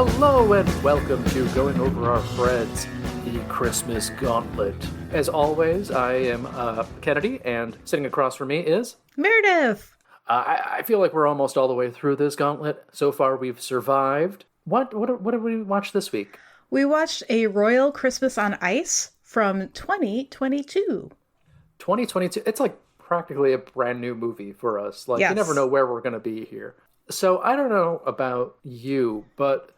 Hello and welcome to Going Over Our Threads, the Christmas Gauntlet. As always, I am Kennedy, and sitting across from me is... Meredith! I feel like we're almost all the way through this gauntlet. So far, we've survived. What did we watch this week? We watched A Royal Christmas on Ice from 2022. 2022. It's like practically a brand new movie for us. Like, Yes. You never know where we're going to be here. So I don't know about you, but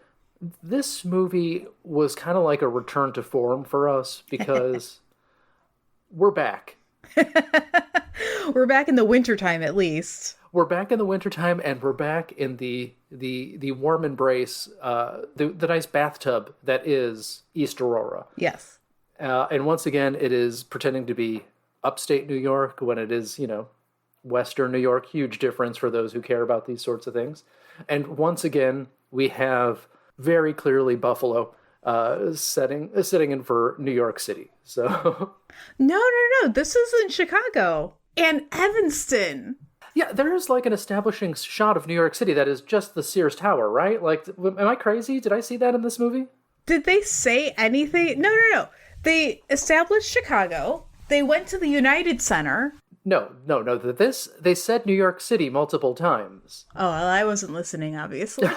this movie was kind of like a return to form for us because we're back. We're back in the wintertime, at least. We're back in the wintertime, and we're back in the warm embrace, the nice bathtub that is East Aurora. Yes. And once again, it is pretending to be upstate New York when it is, Western New York. Huge difference for those who care about these sorts of things. And once again, we have very clearly Buffalo sitting in for New York City. So No. This is in Chicago. And Evanston. yeah, there is like an establishing shot of New York City that is just the Sears Tower, right? Like, am I crazy? Did I see that in this movie? Did they say anything? No. They established Chicago. They went to the United Center. No. They said New York City multiple times. Oh, well, I wasn't listening, obviously.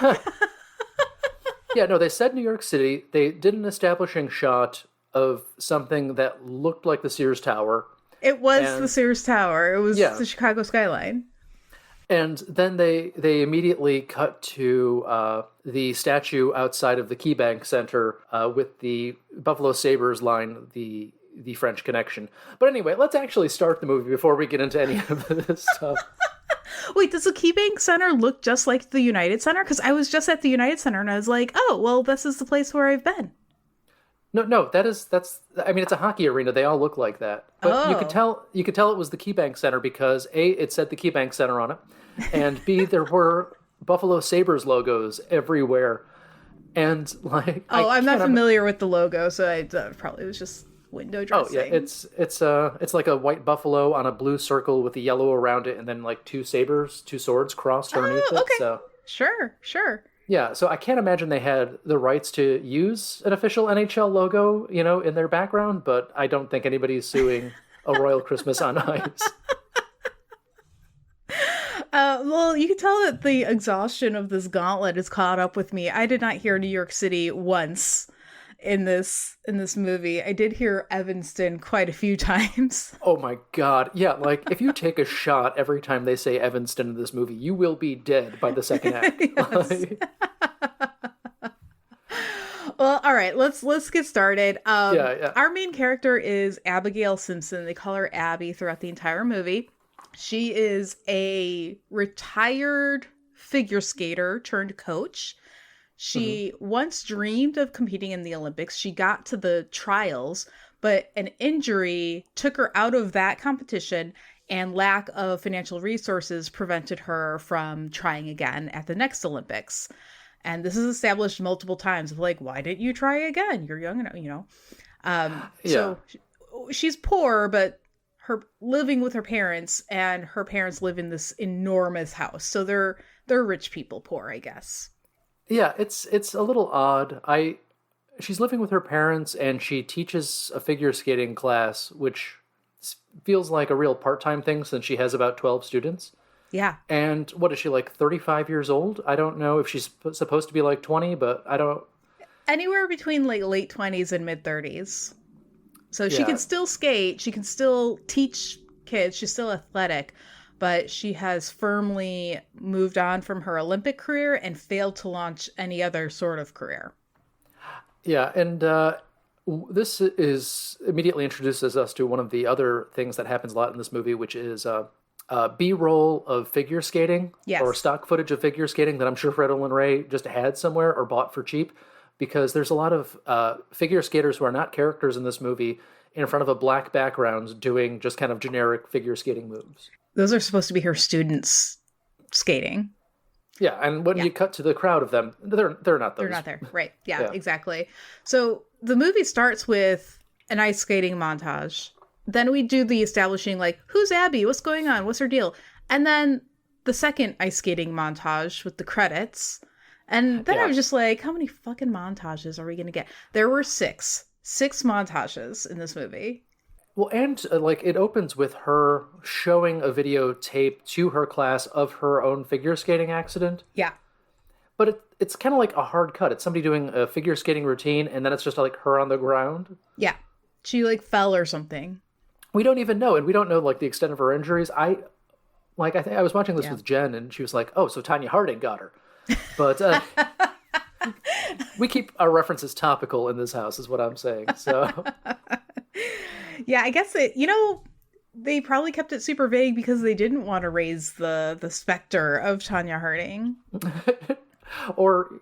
Yeah, no, they said New York City. They did an establishing shot of something that looked like the Sears Tower. It was the Sears Tower. It was the Chicago skyline. And then they immediately cut to the statue outside of the KeyBank Center with the Buffalo Sabres line, the French Connection. But anyway, let's actually start the movie before we get into any of this stuff. Wait, does the KeyBank Center look just like the United Center? Because I was just at the United Center and I was like, oh, well, this is the place where I've been. No, that's. I mean, it's a hockey arena. They all look like that. But you could tell it was the KeyBank Center because A, it said the KeyBank Center on it, and B, there were Buffalo Sabres logos everywhere. And like, I'm not familiar with the logo, so I probably was just window dressing. Oh yeah, it's like a white buffalo on a blue circle with the yellow around it, and then like two swords crossed underneath it. So Sure. Yeah, so I can't imagine they had the rights to use an official NHL logo, in their background, but I don't think anybody's suing A Royal Christmas on Ice. Well, you can tell that the exhaustion of this gauntlet is caught up with me. I did not hear New York City once in this movie. I did hear Evanston quite a few times. Oh my god. Yeah, like if you take a shot every time they say Evanston in this movie, you will be dead by the second act. Well, all right, let's get started. Yeah. Our main character is Abigail Simpson. They call her Abby throughout the entire movie. She is a retired figure skater turned coach. She once dreamed of competing in the Olympics. She got to the trials, but an injury took her out of that competition, and lack of financial resources prevented her from trying again at the next Olympics. And this is established multiple times. Like, why didn't you try again? You're young enough, So she's poor, but her living with her parents, and her parents live in this enormous house. So they're rich people poor, I guess. Yeah, it's a little odd. She's living with her parents, and she teaches a figure skating class, which feels like a real part-time thing since she has about 12 students. Yeah. And what is she, like 35 years old? I don't know if she's supposed to be like 20, but I don't... Anywhere between like late 20s and mid 30s. So she can still skate. She can still teach kids. She's still athletic. But she has firmly moved on from her Olympic career and failed to launch any other sort of career. Yeah, and this immediately introduces us to one of the other things that happens a lot in this movie, which is B-roll of figure skating, or stock footage of figure skating that I'm sure Fred Olin Ray just had somewhere or bought for cheap, because there's a lot of figure skaters who are not characters in this movie in front of a black background doing just kind of generic figure skating moves. Those are supposed to be her students skating. Yeah, and when you cut to the crowd of them, they're not those. They're not there, right? Yeah, exactly. So the movie starts with an ice skating montage. Then we do the establishing, like, who's Abby? What's going on? What's her deal? And then the second ice skating montage with the credits. And then Yeah. I was just like, how many fucking montages are we going to get? There were six montages in this movie. Well, and like it opens with her showing a videotape to her class of her own figure skating accident. Yeah. But it's kind of like a hard cut. It's somebody doing a figure skating routine, and then it's just like her on the ground. Yeah. She like fell or something. We don't even know, and we don't know like the extent of her injuries. I was watching this with Jen, and she was like, "Oh, so Tanya Harding got her." But we keep our references topical in this house, is what I'm saying. So yeah, I guess they probably kept it super vague because they didn't want to raise the specter of Tanya Harding. Or,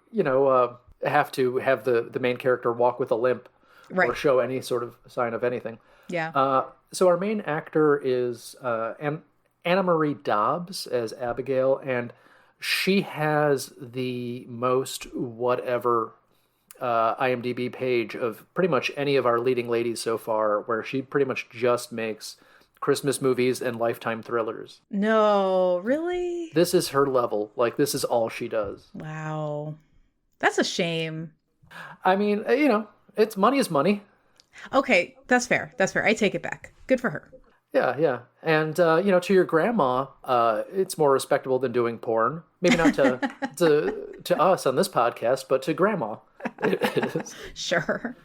have to have the main character walk with a limp or show any sort of sign of anything. Yeah. So our main actor is Anna Marie Dobbs as Abigail, and she has the most whatever IMDb page of pretty much any of our leading ladies so far, where she pretty much just makes Christmas movies and Lifetime thrillers. No, really? This is her level. Like, this is all she does. Wow. That's a shame. I mean, it's money is money. Okay, that's fair. I take it back. Good for her. Yeah. And, to your grandma, it's more respectable than doing porn. Maybe not to us on this podcast, but to grandma. It is. Sure.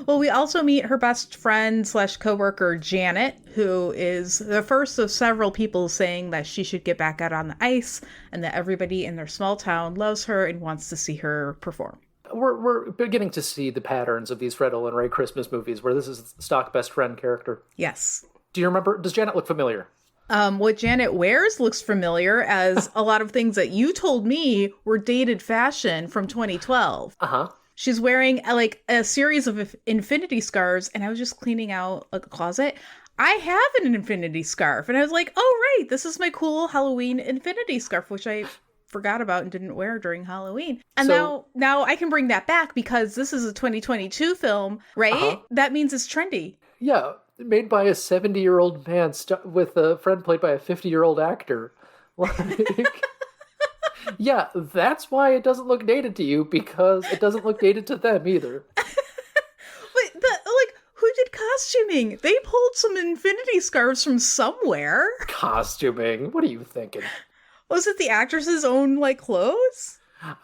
Well, we also meet her best friend / coworker, Janet, who is the first of several people saying that she should get back out on the ice and that everybody in their small town loves her and wants to see her perform. We're beginning to see the patterns of these Fred Olen Ray Christmas movies where this is the stock best friend character. Yes. Do you remember? Does Janet look familiar? What Janet wears looks familiar, as a lot of things that you told me were dated fashion from 2012. Uh-huh. She's wearing like a series of infinity scarves, and I was just cleaning out a closet. I have an infinity scarf, and I was like, oh, right, this is my cool Halloween infinity scarf, which I forgot about and didn't wear during Halloween. And now I can bring that back because this is a 2022 film, right? Uh-huh. That means it's trendy. Yeah, made by a 70-year-old man with a friend played by a 50-year-old actor. Like, yeah, that's why it doesn't look dated to you, because it doesn't look dated to them either. Who did costuming? They pulled some infinity scarves from somewhere. Costuming? What are you thinking? Was it the actress's own, clothes?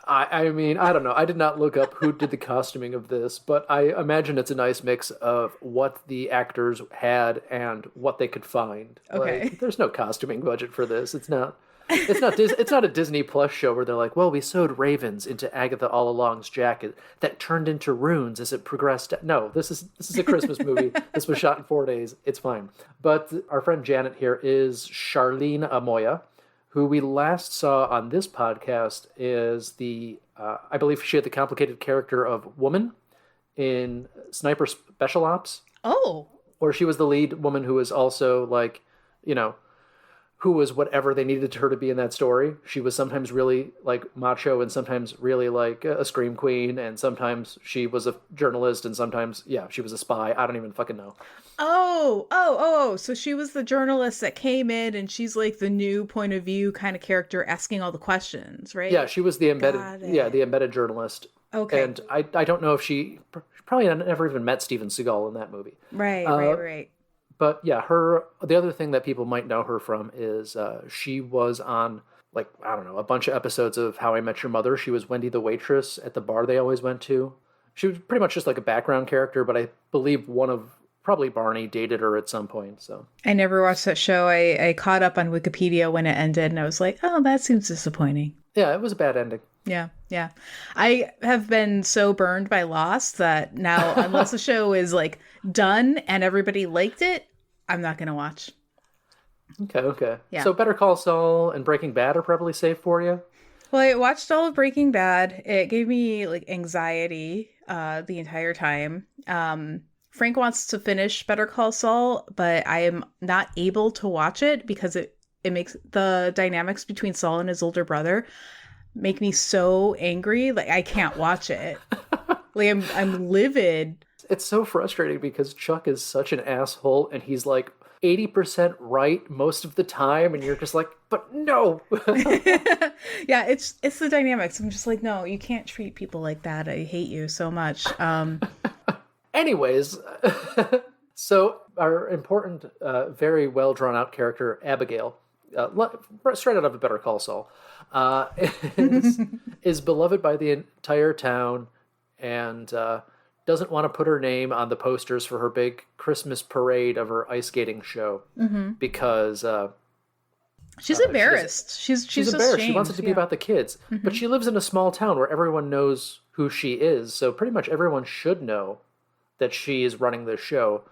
I mean, I don't know. I did not look up who did the costuming of this, but I imagine it's a nice mix of what the actors had and what they could find. Okay. There's no costuming budget for this. It's not a Disney Plus show where they're like, well, we sewed ravens into Agatha All Along's jacket that turned into runes as it progressed. No, this is a Christmas movie. This was shot in 4 days. It's fine. But our friend Janet here is Charlene Amoya, who we last saw on this podcast is I believe she had the complicated character of Woman in Sniper Special Ops. Oh. Where she was the lead woman who was also who was whatever they needed her to be in that story. She was sometimes really macho and sometimes really a scream queen, and sometimes she was a journalist, and sometimes, she was a spy. I don't even fucking know. Oh. So she was the journalist that came in, and she's the new point of view kind of character asking all the questions, right? Yeah, she was the embedded journalist. Okay. And I don't know if she probably never even met Steven Seagal in that movie. Right. But yeah, the other thing that people might know her from is she was on, a bunch of episodes of How I Met Your Mother. She was Wendy the waitress at the bar they always went to. She was pretty much just a background character, but I believe probably Barney dated her at some point. So I never watched that show. I caught up on Wikipedia when it ended, and I was like, oh, that seems disappointing. Yeah, it was a bad ending. Yeah. I have been so burned by Lost that now, unless the show is done and everybody liked it, I'm not going to watch. Okay. Yeah. So Better Call Saul and Breaking Bad are probably safe for you? Well, I watched all of Breaking Bad. It gave me anxiety the entire time. Frank wants to finish Better Call Saul, but I am not able to watch it because it makes the dynamics between Saul and his older brother make me so angry. I can't watch it. I'm livid. it's so frustrating because Chuck is such an asshole, and he's like 80% right most of the time, and you're just like, but no. Yeah, it's the dynamics. I'm just like, no, you can't treat people like that. I hate you so much. Anyways, so our important, very well drawn out character, Abigail, straight out of a Better Call Saul, is, is beloved by the entire town, and doesn't want to put her name on the posters for her big Christmas parade of her ice skating show because she's embarrassed. She's embarrassed. shamed. She wants it to be about the kids, but she lives in a small town where everyone knows who she is. So pretty much everyone should know that she is running this show.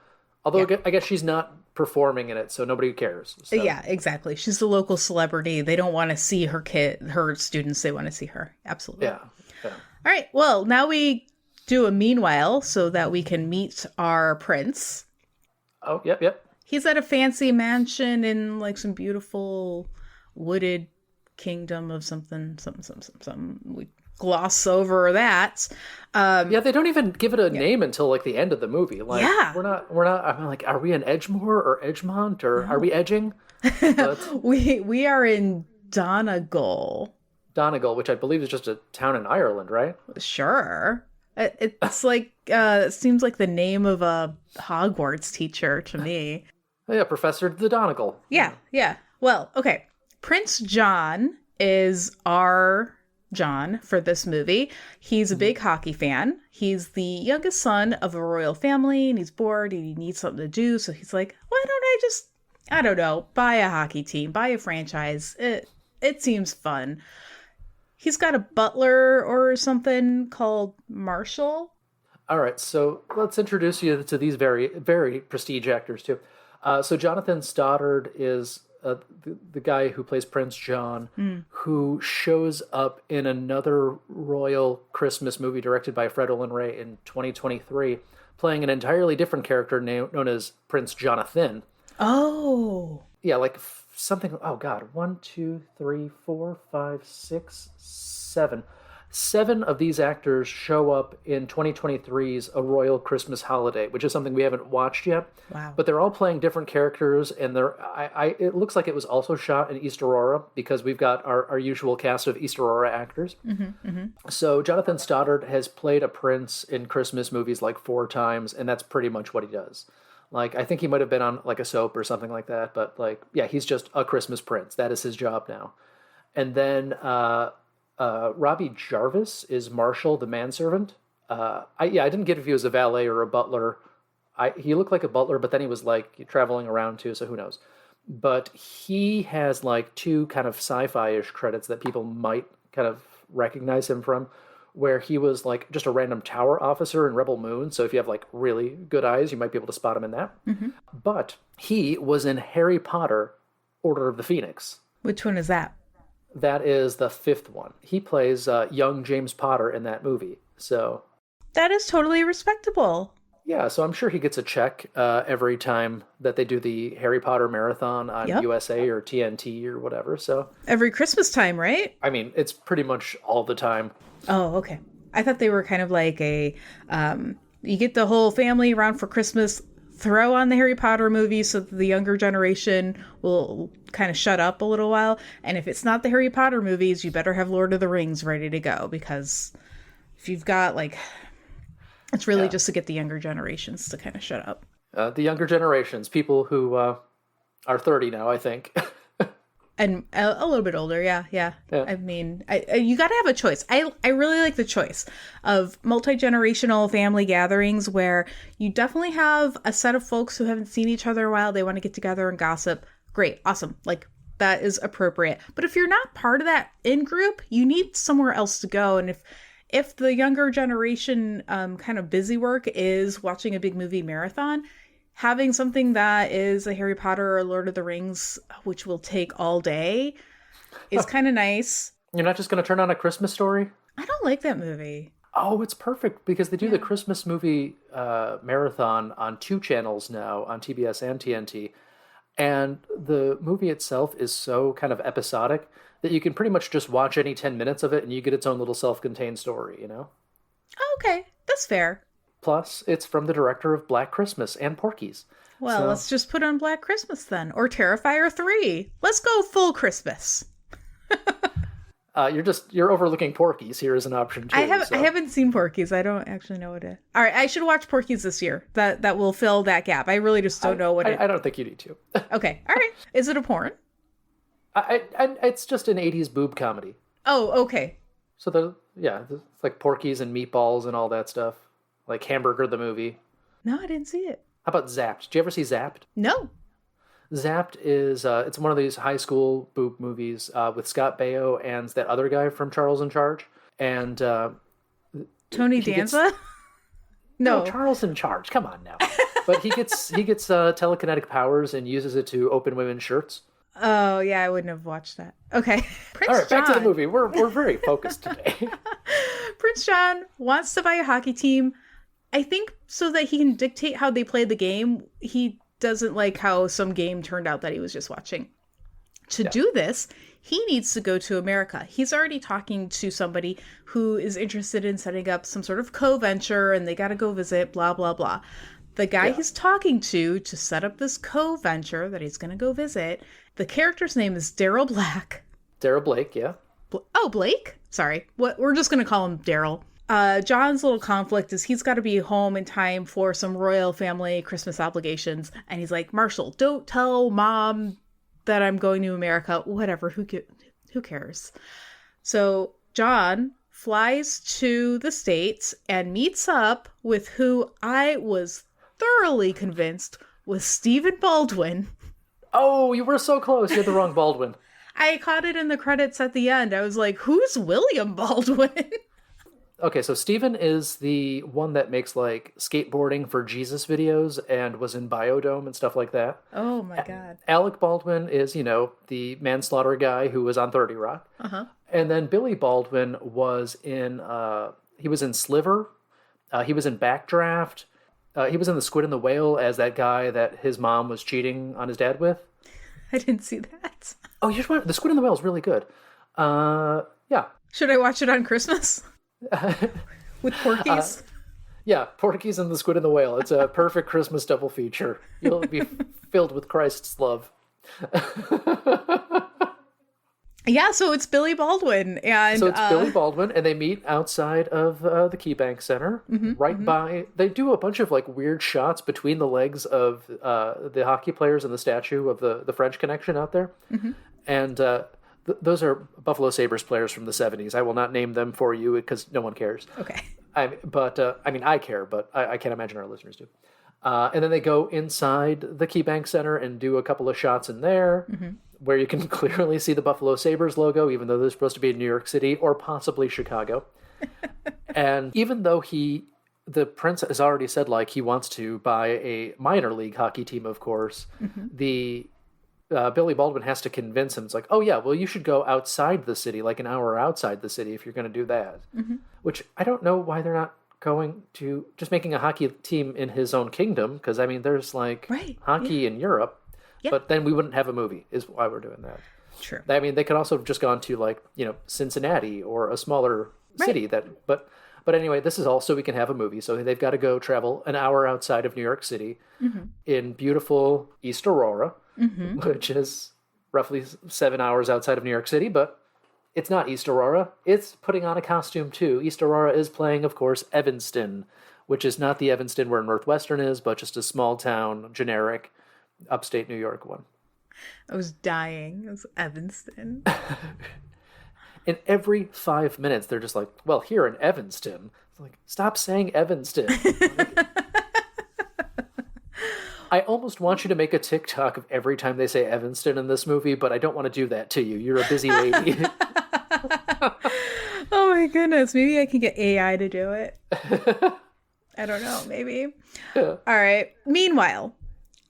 Although I guess she's not performing in it, so nobody cares. So. Yeah, exactly. She's the local celebrity. They don't want to see her students. They want to see her. Absolutely. Yeah. All right. Well, now we do a meanwhile so that we can meet our prince. Oh, yep. He's at a fancy mansion in like some beautiful wooded kingdom of something. We gloss over that. They don't even give it a name until like the end of the movie. Like, we're not. I'm like, are we in Edgemore or Edgemont or are we edging? We are in Donegal. Donegal, which I believe is just a town in Ireland, right? Sure. It's like it seems like the name of a Hogwarts teacher to me. Yeah, Professor the Donegal. Yeah. Well, okay. Prince John is our John for this movie. He's a big hockey fan. He's the youngest son of a royal family, and he's bored and he needs something to do. So he's like, why don't I just, I don't know, buy a hockey team, buy a franchise. It seems fun. He's got a butler or something called Marshall. All right, so let's introduce you to these very, very prestige actors, too. So Jonathan Stoddard is the guy who plays Prince John, who shows up in another royal Christmas movie directed by Fred Olen Ray in 2023, playing an entirely different character known as Prince Jonathan. Oh. Yeah, like something, oh God, 1, 2, 3, 4, 5, 6, 7. 7 of these actors show up in 2023's A Royal Christmas Holiday, which is something we haven't watched yet. Wow. But they're all playing different characters, and it looks like it was also shot in East Aurora, because we've got our usual cast of East Aurora actors. So Jonathan Stoddard has played a prince in Christmas movies like 4 times, and that's pretty much what he does. Like, I think he might have been on like a soap or something like that, but like, yeah, he's just a Christmas prince. That is his job now. And then Robbie Jarvis is Marshall, the manservant. I didn't get if he was a valet or a butler. He looked like a butler, but then he was like traveling around too, so who knows. But he has like 2 kind of sci-fi-ish credits that people might kind of recognize him from, where he was like just a random tower officer in Rebel Moon. So if you have like really good eyes, you might be able to spot him in that. But he was in Harry Potter, Order of the Phoenix. Which one is that? That is the 5th one. He plays young James Potter in that movie. So that is totally respectable. Yeah, so I'm sure he gets a check every time that they do the Harry Potter marathon on USA or TNT or whatever. So every Christmas time, right? I mean, it's pretty much all the time. Oh, okay. I thought they were kind of like a, you get the whole family around for Christmas, throw on the Harry Potter movie so that the younger generation will kind of shut up a little while. And if it's not the Harry Potter movies, you better have Lord of the Rings ready to go, because if you've got like, it's really just to get the younger generations to kind of shut up. The younger generations, people who are 30 now, I think. And a little bit older, yeah. I mean, you got to have a choice. I really like the choice of multi-generational family gatherings where you definitely have a set of folks who haven't seen each other in a while. They want to get together and gossip. Great, awesome. Like, that is appropriate. But if you're not part of that in-group, you need somewhere else to go. And if the younger generation kind of busy work is watching a big movie marathon, having something that is a Harry Potter or Lord of the Rings, which will take all day, is kind of nice. You're not just going to turn on A Christmas Story? I don't like that movie. Oh, it's perfect, because they do the Christmas movie marathon on 2 channels now, on TBS and TNT. And the movie itself is so kind of episodic that you can pretty much just watch any 10 minutes of it and you get its own little self-contained story, you know? Oh, okay. That's fair. Plus, it's from the director of Black Christmas and Porky's. Well, let's just put on Black Christmas then, or Terrifier 3. Let's go full Christmas. You're overlooking Porky's here as an option too. I haven't seen Porky's. I don't actually know what it is. All right, I should watch Porky's this year. That will fill that gap. I really just don't know what it is. I don't think you need to. Okay, all right. Is it a porn? It's just an 80s boob comedy. Oh, okay. So it's like Porky's and Meatballs and all that stuff. Like Hamburger the movie. No, I didn't see it. How about Zapped? Did you ever see Zapped? No. Zapped is it's one of these high school boob movies with Scott Baio and that other guy from Charles in Charge. And Tony Danza? No, Charles in Charge. Come on now. But he gets telekinetic powers and uses it to open women's shirts. Oh, yeah, I wouldn't have watched that. Okay. All right, back to the movie. We're very focused today. Prince John wants to buy a hockey team. I think so that he can dictate how they play the game. He doesn't like how some game turned out that he was just watching. To do this, he needs to go to America. He's already talking to somebody who is interested in setting up some sort of co-venture, and they got to go visit, blah, blah, blah. The guy he's talking to set up this co-venture that he's going to go visit, the character's name is Daryl Black. Daryl Blake, yeah. Blake? Sorry. We're just going to call him Daryl. John's little conflict is he's got to be home in time for some royal family Christmas obligations. And he's like, Marshall, don't tell Mom that I'm going to America. Whatever. Who cares? So John flies to the States and meets up with who I was thoroughly convinced was Stephen Baldwin. Oh, you were so close. You had the wrong Baldwin. I caught it in the credits at the end. I was like, who's William Baldwin? Okay, so Steven is the one that makes like skateboarding for Jesus videos and was in Biodome and stuff like that. Oh my God. Alec Baldwin is, the manslaughter guy who was on 30 Rock. Uh-huh. And then Billy Baldwin was in Sliver. He was in Backdraft. He was in The Squid and the Whale as that guy that his mom was cheating on his dad with. I didn't see that. Oh, you should watch The Squid and the Whale is really good. Yeah. Should I watch it on Christmas? With Porky's? Yeah, Porky's and The Squid and the Whale. It's a perfect Christmas double feature. You'll be filled with Christ's love. Yeah, so it's Billy Baldwin. And Billy Baldwin, and they meet outside of the KeyBank Center, by... They do a bunch of like weird shots between the legs of the hockey players and the statue of the French Connection out there. Mm-hmm. And those are Buffalo Sabres players from the 70s. I will not name them for you because no one cares. Okay. I care, but I can't imagine our listeners do. And then they go inside the KeyBank Center and do a couple of shots in there where you can clearly see the Buffalo Sabres logo, even though they're supposed to be in New York City or possibly Chicago. And even though the prince has already said like he wants to buy a minor league hockey team, of course, Billy Baldwin has to convince him. It's like, oh yeah, well you should go outside the city, like an hour outside the city if you're going to do that. Mm-hmm. Which I don't know why they're not going to just making a hockey team in his own kingdom. Because I mean, there's like hockey in Europe, but then we wouldn't have a movie is why we're doing that. True. I mean, they could also have just gone to like, Cincinnati or a smaller city but anyway, this is all so we can have a movie. So they've got to go travel an hour outside of New York City in beautiful East Aurora. Which is roughly 7 hours outside of New York City, but it's not East Aurora. It's putting on a costume, too. East Aurora is playing, of course, Evanston, which is not the Evanston where Northwestern is, but just a small town, generic, upstate New York one. I was dying. It was Evanston. And every 5 minutes, they're just like, well, here in Evanston. It's like, stop saying Evanston. I almost want you to make a TikTok of every time they say Evanston in this movie, but I don't want to do that to you. You're a busy lady. Oh my goodness. Maybe I can get AI to do it. I don't know. Maybe. Yeah. All right. Meanwhile,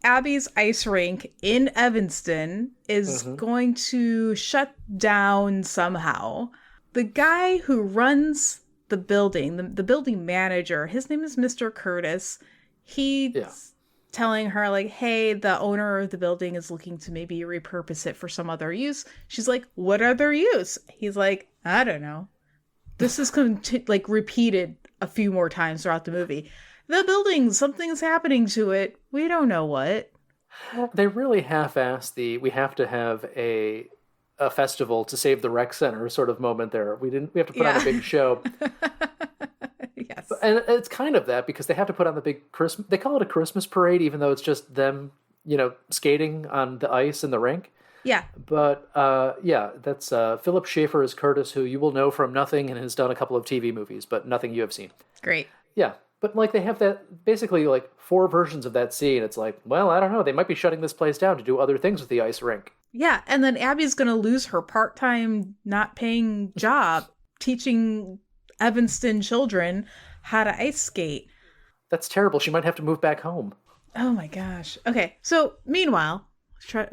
Abby's ice rink in Evanston is going to shut down somehow. The guy who runs the building, the building manager, his name is Mr. Curtis. He's telling her like, hey, the owner of the building is looking to maybe repurpose it for some other use. She's like, what other use? He's like, I don't know. This is repeated a few more times throughout the movie. the building, something's happening to it. We don't know what. They really half-assed we have to have a festival to save the rec center sort of moment there. We have to put on a big show. Yes. And it's kind of that because they have to put on the big Christmas, they call it a Christmas parade, even though it's just them, skating on the ice in the rink. Yeah. But that's Philip Schaefer as Curtis, who you will know from nothing and has done a couple of TV movies, but nothing you have seen. Great. Yeah. But like they have that basically like 4 versions of that scene. It's like, well, I don't know. They might be shutting this place down to do other things with the ice rink. Yeah. And then Abby's going to lose her part-time, not paying job teaching Evanston children how to ice skate. That's terrible. She might have to move back home. Oh my gosh. Okay. So meanwhile,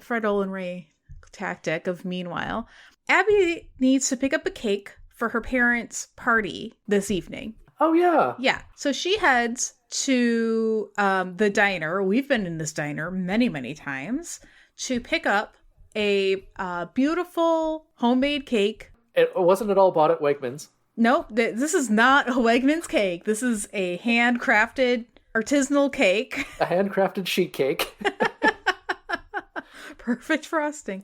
Fred Olen Ray tactic of meanwhile, Abby needs to pick up a cake for her parents' party this evening. Oh, yeah. Yeah. So she heads to the diner. We've been in this diner many, many times to pick up a beautiful homemade cake. Wasn't it all bought at Wegmans? Nope. This is not a Wegmans cake. This is a handcrafted artisanal cake. A handcrafted sheet cake. Perfect frosting.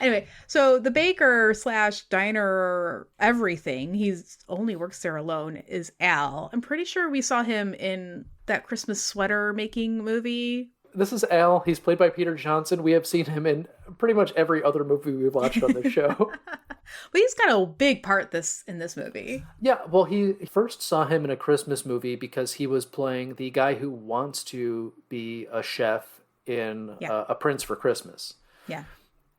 Anyway, so the baker / diner everything, he's only works there alone, is Al. I'm pretty sure we saw him in that Christmas sweater making movie. This is Al. He's played by Peter Johnson. We have seen him in pretty much every other movie we've watched on this show. But he's got a big part in this movie. Yeah, well, he first saw him in a Christmas movie because he was playing the guy who wants to be a chef in A Prince for Christmas. Yeah.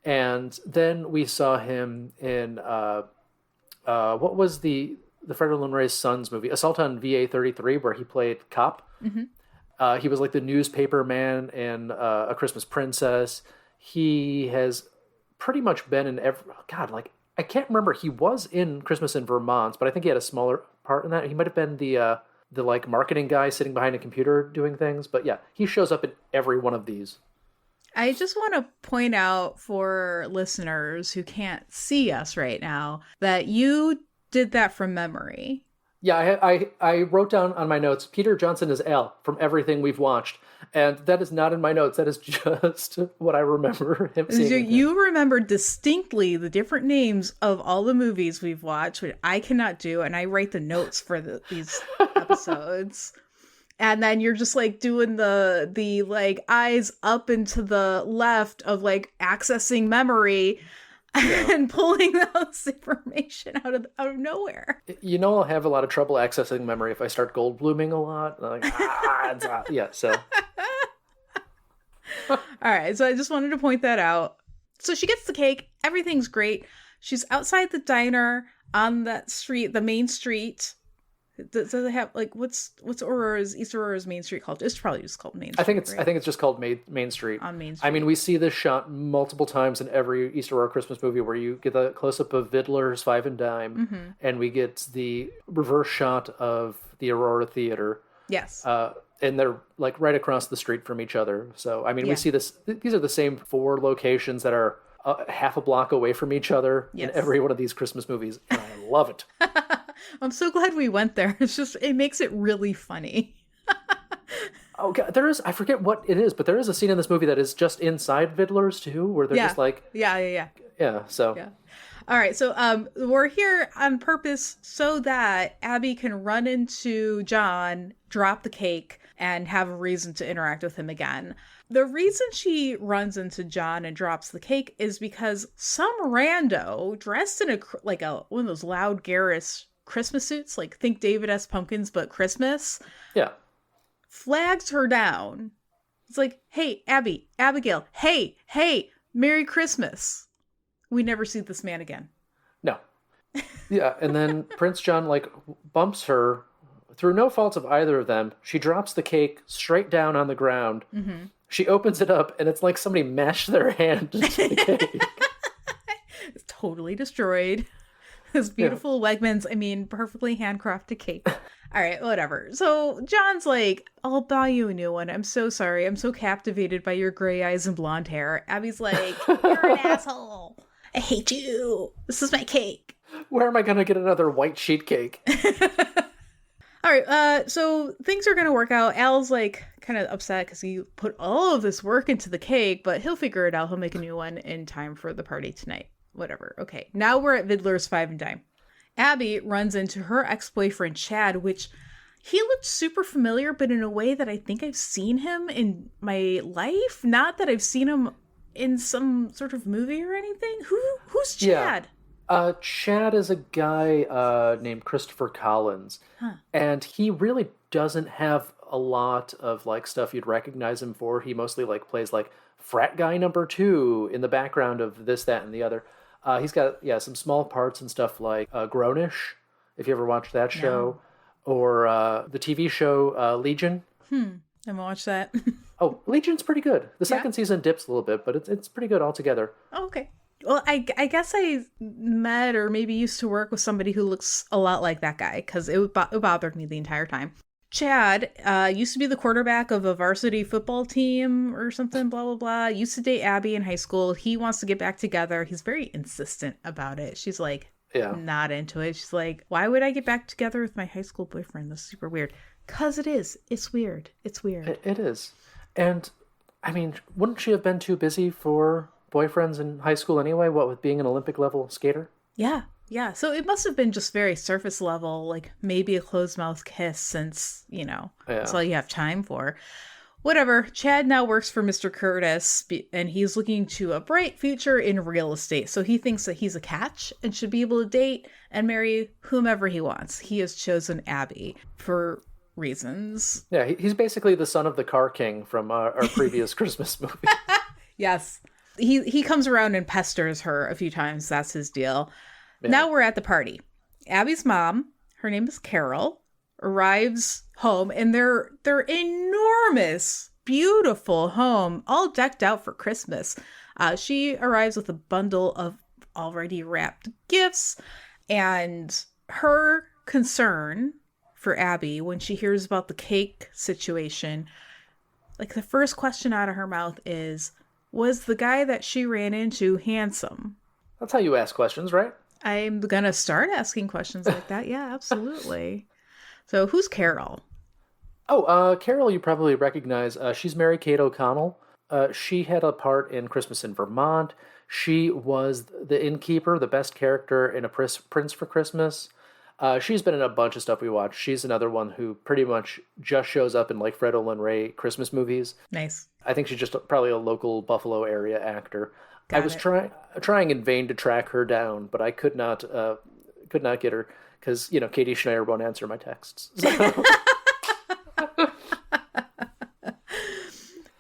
And then we saw him in what was the Fred Olen Ray's son's movie, Assault on VA-33, where he played cop. Mm-hmm. He was like the newspaper man in A Christmas Princess. He has pretty much been in I can't remember. He was in Christmas in Vermont, but I think he had a smaller part in that. He might have been the like marketing guy sitting behind a computer doing things. But yeah, he shows up in every one of these. I just want to point out for listeners who can't see us right now that you did that from memory. Yeah, I wrote down on my notes, Peter Johnson is Al from everything we've watched. And that is not in my notes. That is just what I remember him seeing. You remember distinctly the different names of all the movies we've watched, which I cannot do. And I write the notes for these episodes. And then you're just like doing the like eyes up and to the left of like accessing memory and pulling those information out of nowhere. You know, I'll have a lot of trouble accessing memory if I start gold blooming a lot. Like, yeah, so. All right, so I just wanted to point that out. So she gets the cake. Everything's great. She's outside the diner on that street, the main street. Does they have like what's East Aurora's main street called? It's probably just called Main Street. I think it's just called Main Street. On Main Street. I mean, we see this shot multiple times in every East Aurora Christmas movie where you get the close up of Vidler's Five and Dime, and we get the reverse shot of the Aurora Theater. Yes. And they're like right across the street from each other. So I mean, we see this. These are the same 4 locations that are half a block away from each other in every one of these Christmas movies, and I love it. I'm so glad we went there. It makes it really funny. Oh God, I forget what it is, but there is a scene in this movie that is just inside Vidler's too, where they're just like, yeah. So all right, so we're here on purpose so that Abby can run into John, drop the cake, and have a reason to interact with him again. The reason she runs into John and drops the cake is because some rando dressed in one of those loud, garish Christmas suits, like think David S. Pumpkins, but Christmas. Yeah. Flags her down. It's like, hey, Abigail, hey, Merry Christmas. We never see this man again. No. Yeah, and then Prince John like bumps her through no fault of either of them. She drops the cake straight down on the ground. Mm-hmm. She opens it up, and it's like somebody mashed their hand into the cake. It's totally destroyed. This beautiful Wegmans, perfectly handcrafted cake. All right, whatever. So John's like, I'll buy you a new one. I'm so sorry. I'm so captivated by your gray eyes and blonde hair. Abby's like, you're an asshole. I hate you. This is my cake. Where am I going to get another white sheet cake? All right, so things are going to work out. Al's like kind of upset because he put all of this work into the cake, but he'll figure it out. He'll make a new one in time for the party tonight. Whatever. Okay, now we're at Vidler's Five and Dime. Abby runs into her ex-boyfriend, Chad, which he looked super familiar, but in a way that I think I've seen him in my life. Not that I've seen him in some sort of movie or anything. Who's Chad? Yeah. Chad is a guy named Christopher Collins, and he really doesn't have a lot of like stuff you'd recognize him for. He mostly like plays like frat guy number 2 in the background of this, that, and the other. He's got some small parts and stuff like Grownish, if you ever watched that show, or the TV show Legion. I haven't watched that. Oh, Legion's pretty good. The second season dips a little bit, but it's pretty good altogether. Oh, okay. Well, I guess I met or maybe used to work with somebody who looks a lot like that guy because it bothered me the entire time. Chad used to be the quarterback of a varsity football team or something, blah, blah, blah. Used to date Abby in high school. He wants to get back together. He's very insistent about it. She's like, not into it. She's like, why would I get back together with my high school boyfriend? That's super weird. Because it is. It's weird. It's weird. It is. And, I mean, wouldn't she have been too busy for boyfriends in high school anyway, what with being an Olympic level skater? Yeah. So it must have been just very surface level, like maybe a closed mouth kiss since, that's all you have time for. Whatever. Chad now works for Mr. Curtis and he's looking to a bright future in real estate. So he thinks that he's a catch and should be able to date and marry whomever he wants. He has chosen Abby for reasons. Yeah, he's basically the son of the car king from our previous Christmas movie. Yes. He comes around and pesters her a few times. That's his deal. Yeah. Now we're at the party. Abby's mom, her name is Carol, arrives home in their enormous, beautiful home, all decked out for Christmas. She arrives with a bundle of already wrapped gifts, and her concern for Abby when she hears about the cake situation, like the first question out of her mouth is, was the guy that she ran into handsome? That's how you ask questions, right? I'm going to start asking questions like that. Yeah, absolutely. So who's Carol? Oh, Carol you probably recognize. She's Mary Kate O'Connell. She had a part in Christmas in Vermont. She was the innkeeper, the best character in A Prince for Christmas. She's been in a bunch of stuff we watch. She's another one who pretty much just shows up in like Fred Olen Ray Christmas movies. Nice. I think she's just probably a local Buffalo area actor. I was trying in vain to track her down, but I could not get her because Katie Schneider won't answer my texts. So.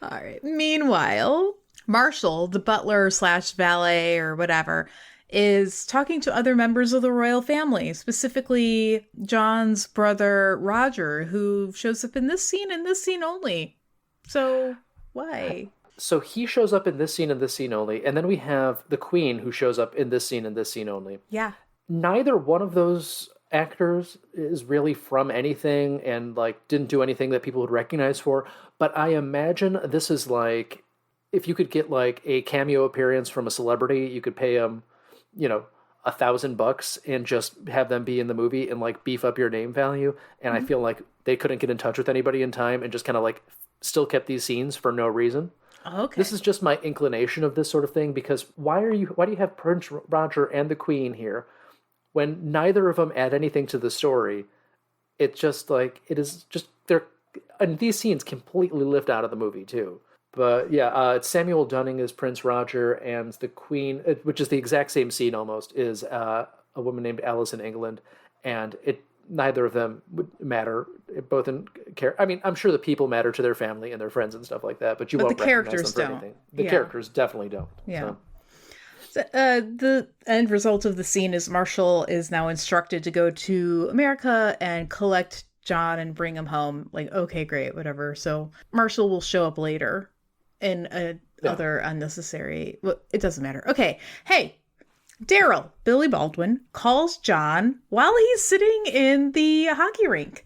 All right. Meanwhile, Marshall, the butler / valet or whatever, is talking to other members of the royal family, specifically John's brother, Roger, who shows up in this scene and this scene only. So, why? So he shows up in this scene and this scene only, and then we have the Queen who shows up in this scene and this scene only. Yeah. Neither one of those actors is really from anything and like didn't do anything that people would recognize for, but I imagine this is like, if you could get like a cameo appearance from a celebrity, you could pay them $1,000 and just have them be in the movie and like beef up your name value. And I feel like they couldn't get in touch with anybody in time and just kind of like still kept these scenes for no reason. Okay. This is just my inclination of this sort of thing, because why do you have Prince Roger and the Queen here when neither of them add anything to the story? It's just like, and these scenes completely lived out of the movie too. But yeah, it's Samuel Dunning as Prince Roger, and the Queen, which is the exact same scene almost, is a woman named Alice in England, and neither of them would matter, both in care. I mean, I'm sure the people matter to their family and their friends and stuff like that, but won't the characters recognize them for don't. anything. The characters definitely don't. Yeah. So, the end result of the scene is Marshall is now instructed to go to America and collect John and bring him home. Like, okay, great, whatever. So Marshall will show up later in other unnecessary. Well, it doesn't matter. Okay, hey. Daryl, Billy Baldwin, calls John while he's sitting in the hockey rink.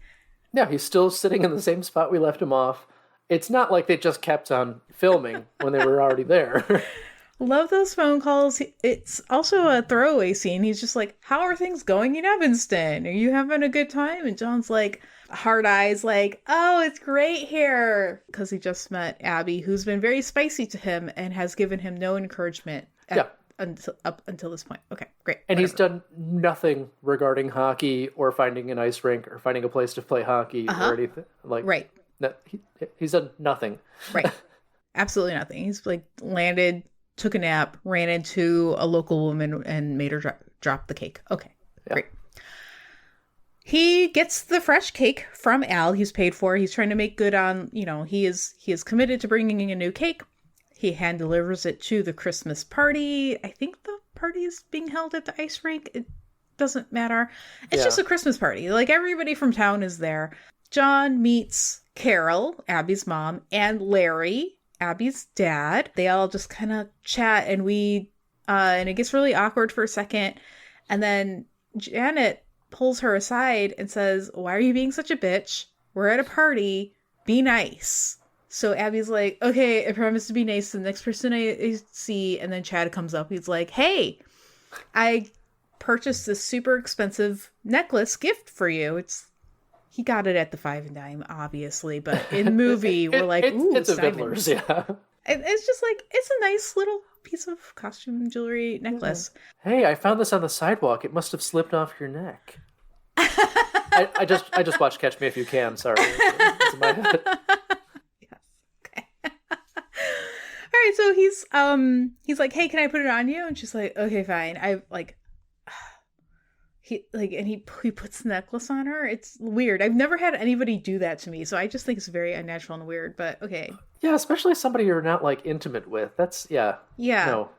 Yeah, he's still sitting in the same spot we left him off. It's not like they just kept on filming when they were already there. Love those phone calls. It's also a throwaway scene. He's just like, "How are things going in Evanston? Are you having a good time?" And John's like, hard eyes, like, "Oh, it's great here." Because he just met Abby, who's been very spicy to him and has given him no encouragement up until this point. Okay, great. And whatever. He's done nothing regarding hockey or finding an ice rink or finding a place to play hockey or anything. Like, right. No, he's done nothing. Right. Absolutely nothing. He's like landed, took a nap, ran into a local woman and made her drop the cake. Okay, great. He gets the fresh cake from Al. He's paid for. He's trying to make good on, he is committed to bringing in a new cake. He hand delivers it to the Christmas party. I think the party is being held at the ice rink. It doesn't matter. It's just a Christmas party. Like, everybody from town is there. John meets Carol, Abby's mom, and Larry, Abby's dad. They all just kind of chat, and and it gets really awkward for a second. And then Janet pulls her aside and says, "Why are you being such a bitch? We're at a party. Be nice." So Abby's like, "Okay, I promise to be nice to the next person I see." And then Chad comes up. He's like, "Hey, I purchased this super expensive necklace gift for you." He got it at the Five and Dime, obviously, but in the movie, we're like, "Ooh, it's a Fiddler's, yeah." It's just like, it's a nice little piece of costume jewelry necklace. Hey, I found this on the sidewalk. It must have slipped off your neck. I just watched Catch Me If You Can. Sorry, it's in my head. All right, so he's like, "Hey, can I put it on you?" And she's like, "Okay, fine." He puts the necklace on her. It's weird. I've never had anybody do that to me, so I just think it's very unnatural and weird. But okay. Yeah, especially somebody you're not like intimate with. That's no.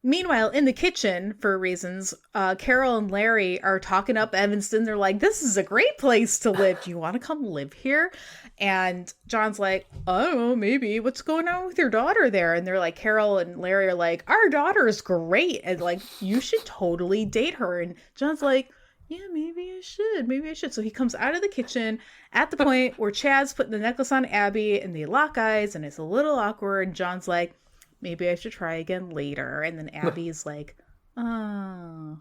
Meanwhile, in the kitchen, for reasons, Carol and Larry are talking up Evanston. They're like, "This is a great place to live. Do you want to come live here?" And John's like, "I don't know, maybe. What's going on with your daughter there?" And they're like, Carol and Larry are like, "Our daughter is great. And like, you should totally date her." And John's like, "Yeah, maybe I should. Maybe I should." So he comes out of the kitchen at the point where Chad's putting the necklace on Abby and they lock eyes and it's a little awkward. And John's like, "Maybe I should try again later." And then Abby's like, "Oh."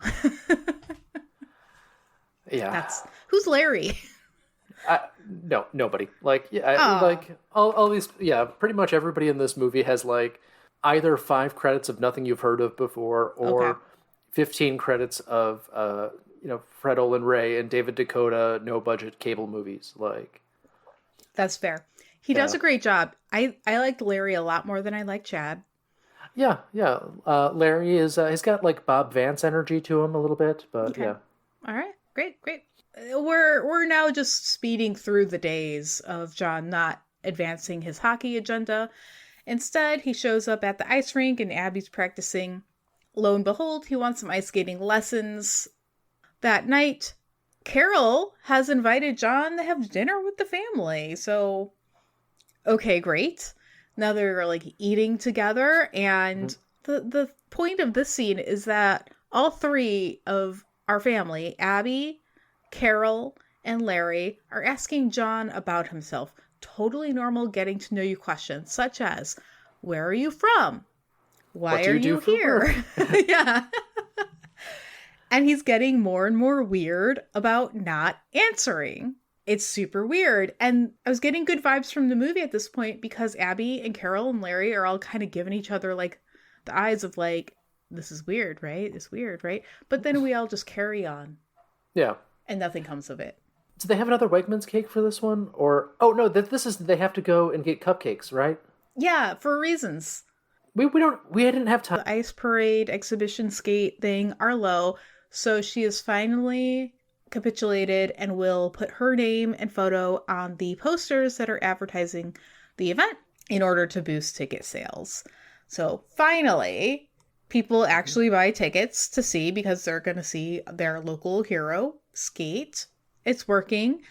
Yeah. Who's Larry? No, nobody. Like, like all these, pretty much everybody in this movie has like either 5 credits of nothing you've heard of before, or 15 credits of Fred Olen Ray and David Dakota no budget cable movies. Like, that's fair. He does a great job. I liked Larry a lot more than I like Chad. Yeah. Larry is he's got like Bob Vance energy to him a little bit, but yeah. All right, great. We're now just speeding through the days of John not advancing his hockey agenda. Instead, he shows up at the ice rink and Abby's practicing. Lo and behold, he wants some ice skating lessons. That night, Carol has invited John to have dinner with the family. So, okay, great. Now they're like eating together, and the point of this scene is that all 3 of our family, Abby, Carol, and Larry, are asking John about himself. Totally normal getting to know you questions, such as, "Where are you from? Why are you here?" Yeah. And he's getting more and more weird about not answering. It's super weird. And I was getting good vibes from the movie at this point because Abby and Carol and Larry are all kind of giving each other like the eyes of like, "This is weird, right? It's weird, right?" But then we all just carry on. Yeah. And nothing comes of it. Do they have another Wegmans cake for this one? Or, no, they have to go and get cupcakes, right? Yeah, for reasons. We didn't have time. The ice parade exhibition skate thing are low. So she has finally capitulated and will put her name and photo on the posters that are advertising the event in order to boost ticket sales. So finally, people actually buy tickets to see because they're going to see their local hero skate. It's working.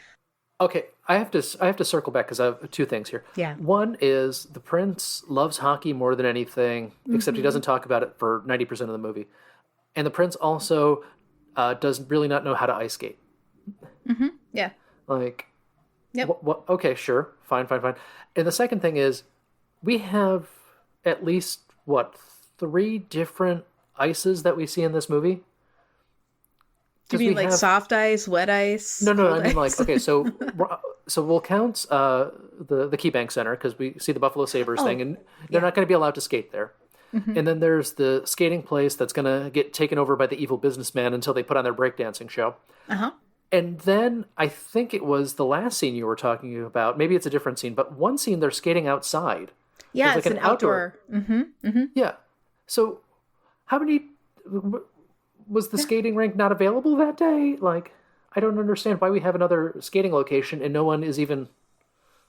Okay, I have to circle back because I have 2 things here. Yeah. One is the prince loves hockey more than anything, except he doesn't talk about it for 90% of the movie. And the prince also does really not know how to ice skate. Mm-hmm. Yeah. Like, yep. Okay, sure. Fine. And the second thing is, we have at least, what, 3 different ices that we see in this movie? Do you mean like soft ice, wet ice? No, I mean like, okay, so we'll count the Key Bank Center because we see the Buffalo Sabres thing, and they're not going to be allowed to skate there. Mm-hmm. And then there's the skating place that's going to get taken over by the evil businessman until they put on their breakdancing show. Uh-huh. And then I think it was the last scene you were talking about. Maybe it's a different scene, but one scene they're skating outside. Yeah, it's like an outdoor. Mm-hmm. Mm-hmm. Yeah. So how many... Was the skating rink not available that day? Like, I don't understand why we have another skating location and no one is even,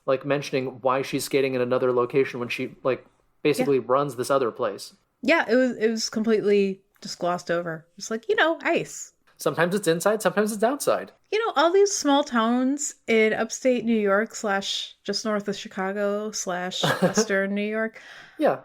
like, mentioning why she's skating in another location when she, like, basically runs this other place. Yeah, it was completely just glossed over. It's like, ice. Sometimes it's inside, sometimes it's outside. All these small towns in upstate New York / just north of Chicago / western New York. Yeah.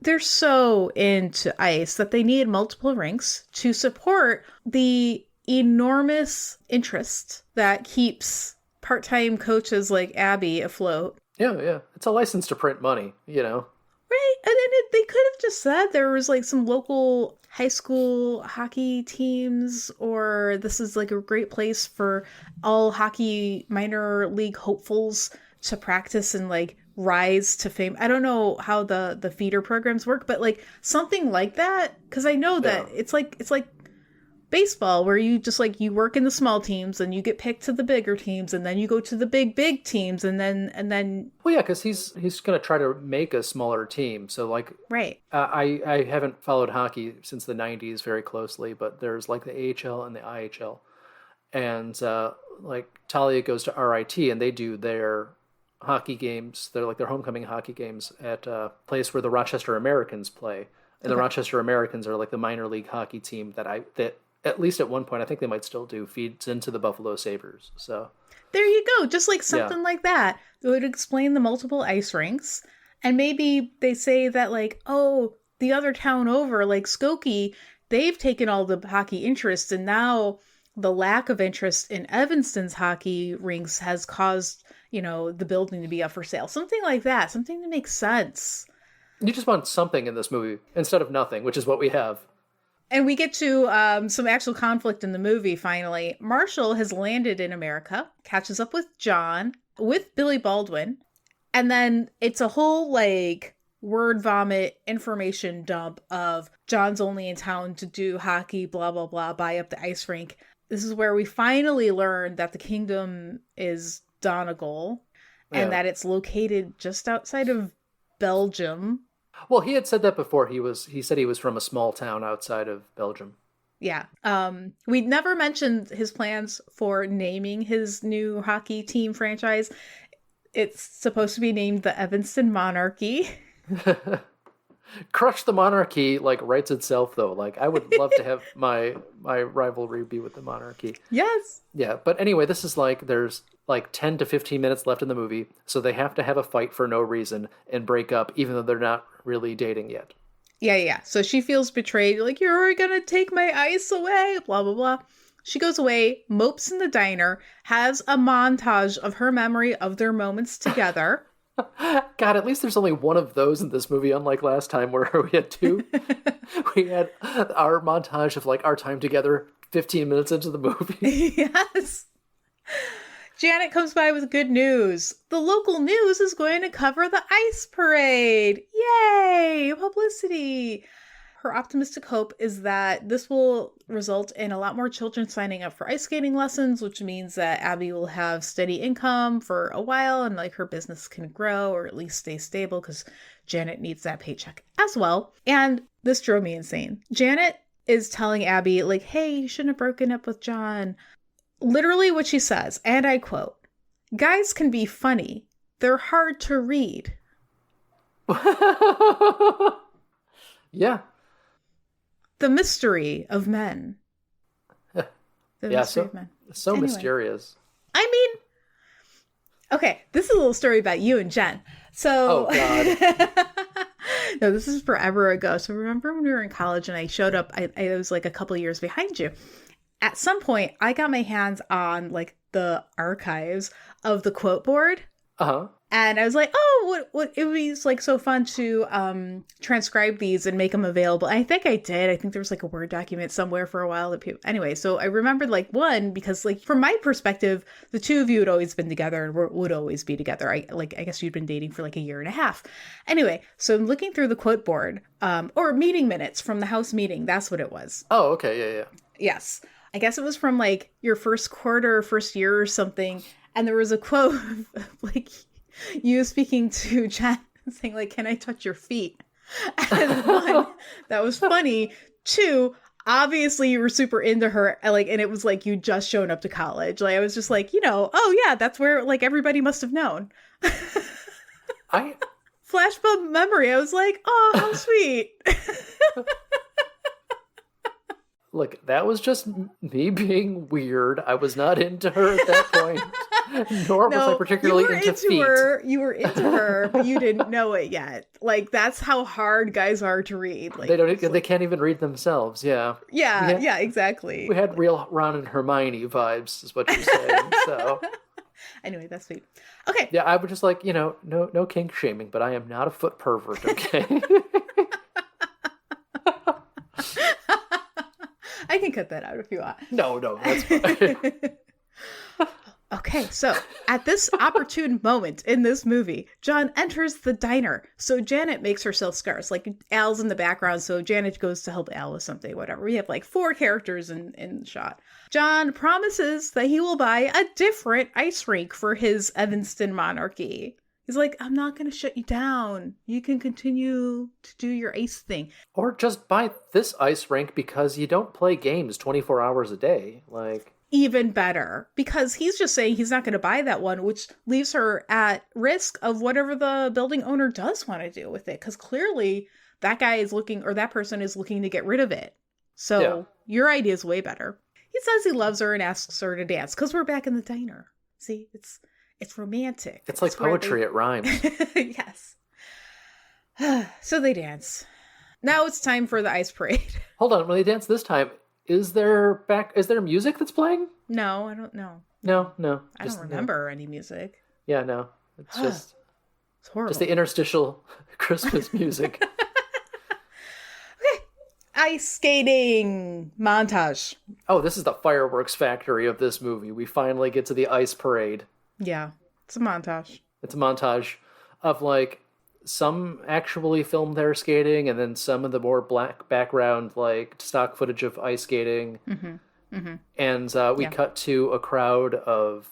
They're so into ice that they need multiple rinks to support the enormous interest that keeps part-time coaches like Abby afloat. Yeah. It's a license to print money, Right. And then they could have just said there was like some local high school hockey teams, or this is like a great place for all hockey minor league hopefuls to practice and like rise to fame. I don't know how the feeder programs work, but like something like that, because I know that it's like baseball where you just like you work in the small teams and you get picked to the bigger teams and then you go to the big teams and then well, yeah, because he's going to try to make a smaller team. So like right. I haven't followed hockey since the 90s very closely, but there's like the AHL and the IHL, and like Talia goes to RIT and they do their hockey games. They're like their homecoming hockey games at a place where the Rochester Americans play. And the Rochester Americans are like the minor league hockey team that at least at one point, I think they might still do, feeds into the Buffalo Sabres. So there you go. Just like something like that. It would explain the multiple ice rinks. And maybe they say that like, oh, the other town over, like Skokie, they've taken all the hockey interest, and now the lack of interest in Evanston's hockey rinks has caused, the building to be up for sale. Something like that. Something that makes sense. You just want something in this movie instead of nothing, which is what we have. And we get to some actual conflict in the movie, finally. Marshall has landed in America, catches up with John, with Billy Baldwin, and then it's a whole, like, word vomit information dump of John's only in town to do hockey, blah, blah, blah, buy up the ice rink. This is where we finally learn that the kingdom is Donegal, and that it's located just outside of Belgium. Well, he had said that before. He said he was from a small town outside of Belgium. Yeah. We never mentioned his plans for naming his new hockey team franchise. It's supposed to be named the Evanston Monarchy. Crush the Monarchy, like, writes itself, though. Like, I would love to have my rivalry be with the Monarchy. Yes. Yeah, but anyway, this is like, there's like 10 to 15 minutes left in the movie, so they have to have a fight for no reason and break up, even though they're not really dating yet. Yeah. So she feels betrayed. Like, you're gonna take my ice away, blah, blah, blah. She goes away, mopes in the diner, has a montage of her memory of their moments together. God, at least there's only one of those in this movie, unlike last time where we had 2. We had our montage of like our time together 15 minutes into the movie. Yes. Janet comes by with good news. The local news is going to cover the ice parade. Yay! Publicity. Her optimistic hope is that this will result in a lot more children signing up for ice skating lessons, which means that Abby will have steady income for a while and like her business can grow or at least stay stable because Janet needs that paycheck as well. And this drove me insane. Janet is telling Abby like, hey, you shouldn't have broken up with John. Literally what she says, and I quote, "Guys can be funny. They're hard to read." Yeah. The mystery of men. Mystery of men. So anyway. Mysterious. I mean, okay, this is a little story about you and Jen. So, oh God. No, this is forever ago. So remember when we were in college and I showed up, I was like a couple years behind you. At some point, I got my hands on like the archives of the quote board. Uh-huh. And I was like, oh, what it was like so fun to transcribe these and make them available. And I think I did. I think there was like a Word document somewhere for a while that people, anyway, so I remembered like one, because like from my perspective, the two of you had always been together and would always be together. I guess you'd been dating for like a year and a half. Anyway, so I'm looking through the quote board, or meeting minutes from the house meeting. That's what it was. Oh, okay. Yeah. Yes. I guess it was from like your first quarter, first year or something. And there was a quote of like, you speaking to Jen saying like, can I touch your feet? And one, that was funny. Two, obviously you were super into her, like, and it was like you just shown up to college. Like I was just like, oh yeah, that's where like everybody must have known. Flashbulb memory. I was like, oh, how sweet. Look, that was just me being weird. I was not into her at that point. Nor was I particularly into feet. You were into her, but you didn't know it yet. Like, that's how hard guys are to read. Like, they can't even read themselves, yeah. Yeah, exactly. We had real Ron and Hermione vibes, is what you're saying, so... Anyway, that's sweet. Okay. Yeah, I would just like, no kink shaming, but I am not a foot pervert, okay? I can cut that out if you want. No, that's fine. Okay, so at this opportune moment in this movie, John enters the diner. So Janet makes herself scarce. Like, Al's in the background, so Janet goes to help Al with something, whatever. We have like 4 characters in the shot. John promises that he will buy a different ice rink for his Evanston monarchy. He's like, I'm not going to shut you down. You can continue to do your ice thing. Or just buy this ice rink because you don't play games 24 hours a day. Like... Even better, because he's just saying he's not going to buy that one, which leaves her at risk of whatever the building owner does want to do with it. Because clearly that guy is looking, or that person is looking to get rid of it. So Your idea is way better. He says he loves her and asks her to dance because we're back in the diner. See, it's romantic. It's like poetry, it rhymes. Yes. So they dance. Now it's time for the ice parade. Hold on, when they dance this time, is there music that's playing? No, I don't know. No. I don't remember any music. Yeah, no. It's just... It's horrible. Just the interstitial Christmas music. Okay. Ice skating montage. Oh, this is the fireworks factory of this movie. We finally get to the ice parade. Yeah, it's a montage. It's a montage of, like, some actually filmed there skating, and then some of the more black background, like, stock footage of ice skating. Mm-hmm. Mm-hmm. And we cut to a crowd of,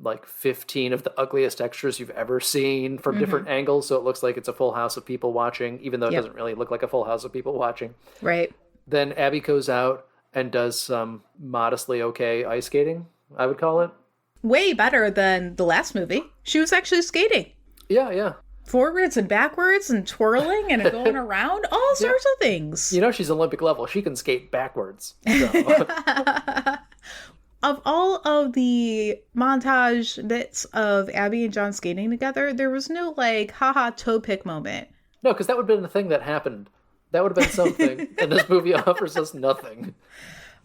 like, 15 of the ugliest extras you've ever seen from different angles, so it looks like it's a full house of people watching, even though it doesn't really look like a full house of people watching. Right. Then Abby goes out and does some modestly okay ice skating, I would call it. Way better than the last movie. She was actually skating. Yeah. Forwards and backwards and twirling and going around, all sorts of things. You know, she's Olympic level. She can skate backwards. So. Of all of the montage bits of Abby and John skating together, there was no, like, haha toe pick moment. No, because that would have been the thing that happened. That would have been something. And this movie offers us nothing.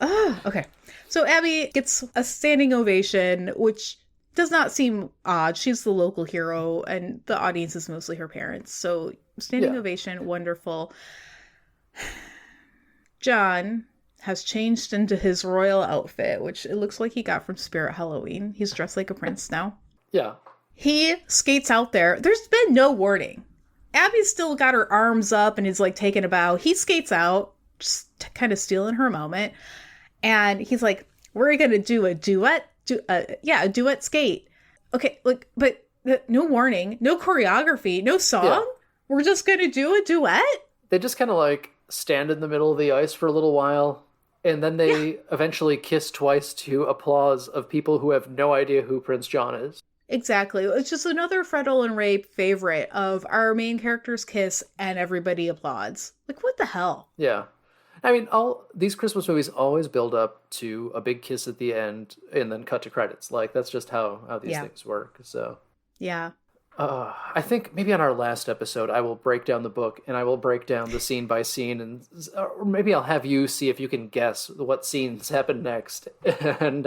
Okay. So Abby gets a standing ovation, which does not seem odd. She's the local hero, and the audience is mostly her parents. So standing ovation, wonderful. John has changed into his royal outfit, which it looks like he got from Spirit Halloween. He's dressed like a prince now. Yeah. He skates out there. There's been no warning. Abby's still got her arms up and is, like, taking a bow. He skates out, just kind of stealing her moment. And he's like, we're going to do a duet. A duet skate. Okay, like, but no warning, no choreography, no song. Yeah. We're just going to do a duet? They just kind of, like, stand in the middle of the ice for a little while. And then they eventually kiss twice to applause of people who have no idea who Prince John is. Exactly. It's just another Fredel and Ray favorite of our main characters kiss and everybody applauds. Like, what the hell? Yeah. I mean, all these Christmas movies always build up to a big kiss at the end and then cut to credits. Like, that's just how these things work. So, yeah. I think maybe on our last episode, I will break down the book and I will break down the scene by scene, and or maybe I'll have you see if you can guess what scenes happen next. And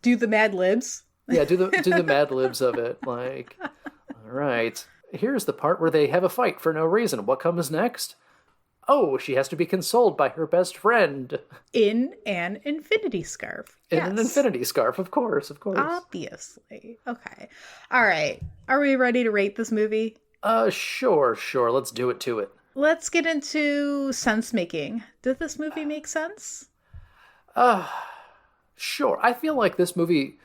do the Mad Libs. Yeah, do the Mad Libs of it. Like, all right. Here's the part where they have a fight for no reason. What comes next? Oh, she has to be consoled by her best friend. In an infinity scarf. In an infinity scarf, of course, of course. Obviously. Okay. All right. Are we ready to rate this movie? Sure. Let's do it to it. Let's get into sense making. Did this movie make sense? Sure. I feel like this movie,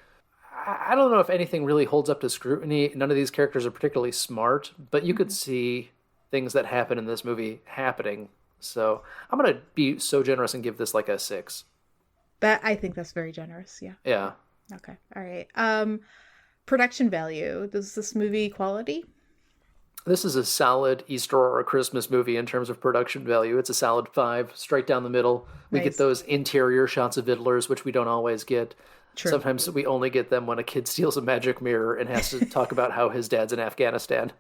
I don't know if anything really holds up to scrutiny. None of these characters are particularly smart, but you could see things that happen in this movie happening. So I'm going to be so generous and give this like a 6. I think that's very generous. Yeah. Yeah. Okay. All right. Production value. Does this movie quality? This is a solid Easter or a Christmas movie in terms of production value. It's a solid 5, straight down the middle. We get those interior shots of Viddlers, which we don't always get. True. Sometimes we only get them when a kid steals a magic mirror and has to talk about how his dad's in Afghanistan.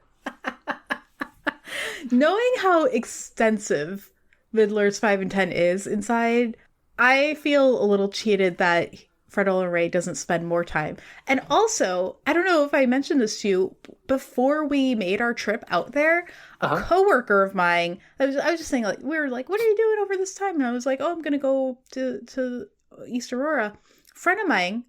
Knowing how extensive Viddlers 5 and 10 is inside, I feel a little cheated that Fred Olen Ray doesn't spend more time. And also, I don't know if I mentioned this to you, before we made our trip out there, a coworker of mine, I was just saying, like, we were like, what are you doing over this time? And I was like, oh, I'm going to go to East Aurora. A friend of mine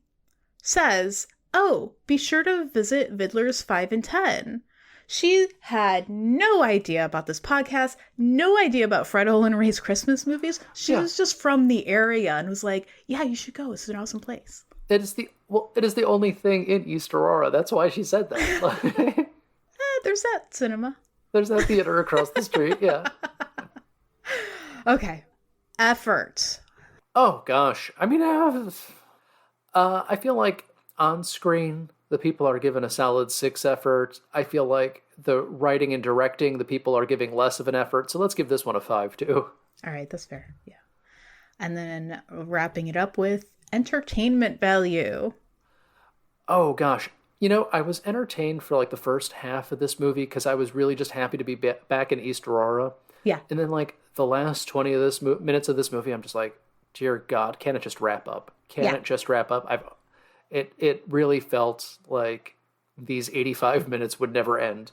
says, oh, be sure to visit Viddlers 5 and 10. She had no idea about this podcast, no idea about Fred Olen Ray's Christmas movies. She was just from the area and was like, yeah, you should go. It's an awesome place. It is the only thing in East Aurora. That's why she said that. There's that cinema. There's that theater across the street, yeah. Okay. Effort. Oh, gosh. I mean, I feel like on screen, the people are given a solid 6 effort. I feel like the writing and directing, the people are giving less of an effort. So let's give this one a 5, too. All right, that's fair. Yeah. And then wrapping it up with entertainment value. Oh, gosh. You know, I was entertained for like the first half of this movie because I was really just happy to be back in East Aurora. Yeah. And then like the last 20 of this minutes of this movie, I'm just like, dear God, can it just wrap up? Can it just wrap up? It really felt like these 85 minutes would never end.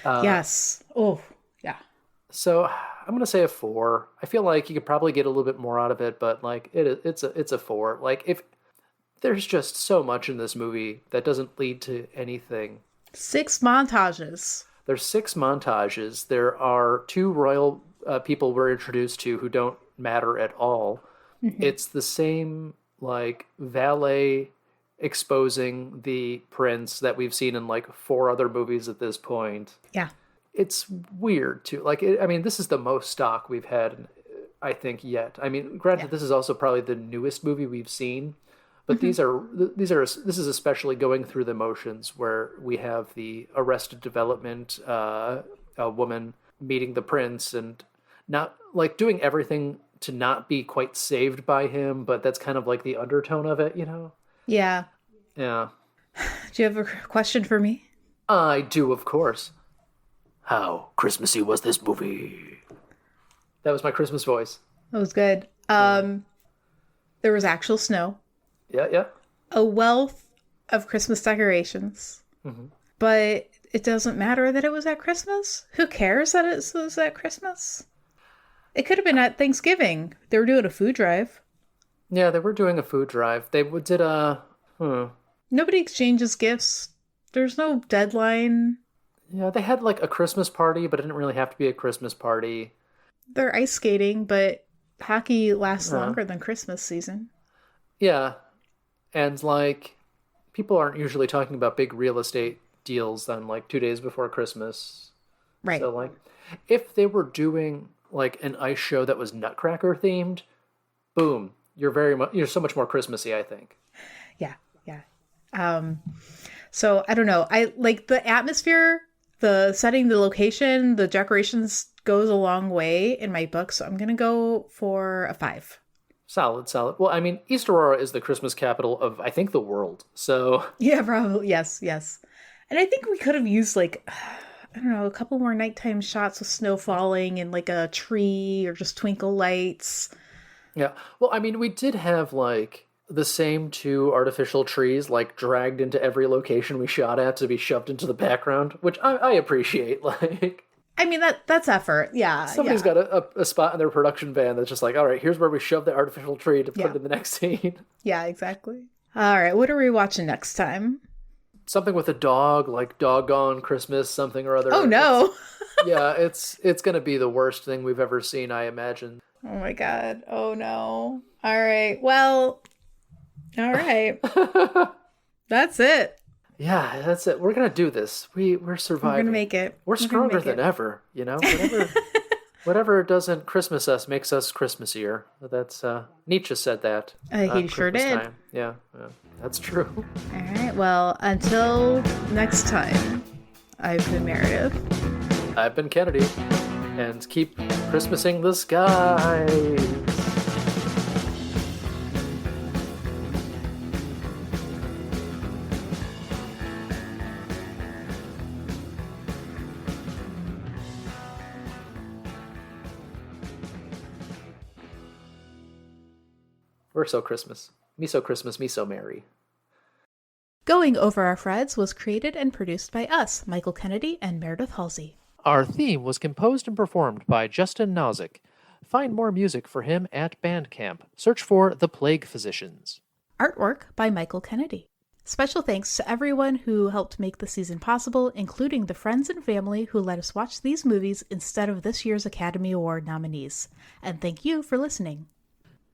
Yes. Oh, yeah. So I'm going to say a 4. I feel like you could probably get a little bit more out of it, but like it's a 4. Like if there's just so much in this movie that doesn't lead to anything. 6 montages. There's 6 montages. There are 2 royal people we're introduced to who don't matter at all. Mm-hmm. It's the same like valet exposing the prince that we've seen in like 4 other movies at this point. Yeah. It's weird too. Like, I mean, this is the most stock we've had, I think, yet. I mean, granted, this is also probably the newest movie we've seen, but this is especially going through the motions where we have the Arrested Development a woman meeting the prince and not like doing everything to not be quite saved by him, but that's kind of like the undertone of it, you know? Yeah. Yeah. Do you have a question for me? I do, of course. How Christmassy was this movie? That was my Christmas voice. That was good. There was actual snow. Yeah. A wealth of Christmas decorations. Mm-hmm. But it doesn't matter that it was at Christmas. Who cares that it was at Christmas? It could have been at Thanksgiving. They were doing a food drive. Yeah, they were doing a food drive. They did a... Nobody exchanges gifts. There's no deadline. Yeah, they had like a Christmas party, but it didn't really have to be a Christmas party. They're ice skating, but hockey lasts longer than Christmas season. Yeah. And like, people aren't usually talking about big real estate deals on like 2 days before Christmas. Right. So like, if they were doing like an ice show that was Nutcracker themed, boom, you're so much more Christmassy, I think. Yeah. So I don't know. I like the atmosphere, the setting, the location, the decorations goes a long way in my book. So I'm going to go for a 5. Solid. Well, I mean, East Aurora is the Christmas capital of, I think, the world. So yeah, probably. Yes. And I think we could have used like, I don't know, a couple more nighttime shots with snow falling and like a tree or just twinkle lights. Yeah. Well, I mean, we did have like the same two artificial trees, like, dragged into every location we shot at to be shoved into the background, which I appreciate. Like, I mean, that's effort. Yeah. Somebody's got a spot in their production van that's just like, all right, here's where we shove the artificial tree to put it in the next scene. Yeah, exactly. All right, what are we watching next time? Something with a dog, like Doggone Christmas, something or other. Oh, no. It's going to be the worst thing we've ever seen, I imagine. Oh, my God. Oh, no. All right. Well, all right. That's it. Yeah, that's it. We're going to do this. We're surviving. We're going to make it. We're stronger than ever, you know? Whatever doesn't Christmas us makes us Christmasier. That's Nietzsche said that. He sure did. Time. Yeah, that's true. All right. Well, until next time, I've been Meredith. I've been Kennedy. And keep Christmasing the skies. We're so Christmas. Me so Christmas, me so merry. Going Over Our Freds was created and produced by us, Michael Kennedy and Meredith Halsey. Our theme was composed and performed by Justin Nozick. Find more music for him at Bandcamp. Search for The Plague Physicians. Artwork by Michael Kennedy. Special thanks to everyone who helped make the season possible, including the friends and family who let us watch these movies instead of this year's Academy Award nominees. And thank you for listening.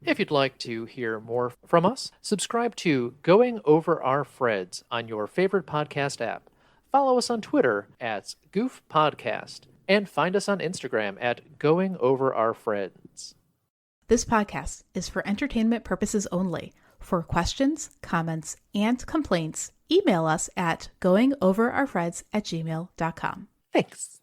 If you'd like to hear more from us, subscribe to Going Over Our Freds on your favorite podcast app. Follow us on Twitter at Goof Podcast, and find us on Instagram at Going Over Our Freds. This podcast is for entertainment purposes only. For questions, comments, and complaints, email us at goingoverourfreds@gmail.com. Thanks.